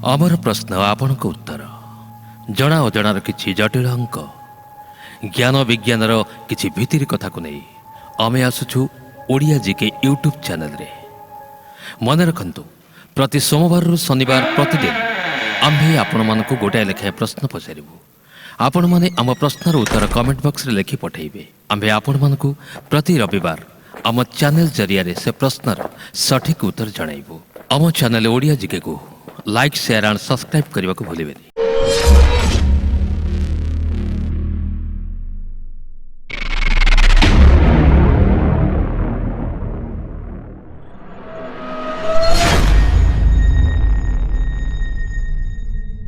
अमर प्रश्न आपण को उत्तर जना अजणार किछि जटिल अंक ज्ञान विज्ञान किछि भीतर कथा को नहीं आमे आसुछु ओडिया जीके यूट्यूब चैनल रे। मन रखंतु प्रति सोमवार रु शनिवार प्रतिदिन आम्भे आपण मानकु गोटाए लेखाए प्रश्न पचारिबु। आपण माने आम प्रश्नर उत्तर कमेंट बॉक्स रे लिखि पठाइबे। आम्भे आपण मानकु प्रति रविवार आम चैनल जरिया रे से प्रश्नर सठिक उत्तर जणाइबु। आम चैनल ओडिया जीके को लाइक शेयर एंड सब्सक्राइब करने को भूलिबेनी।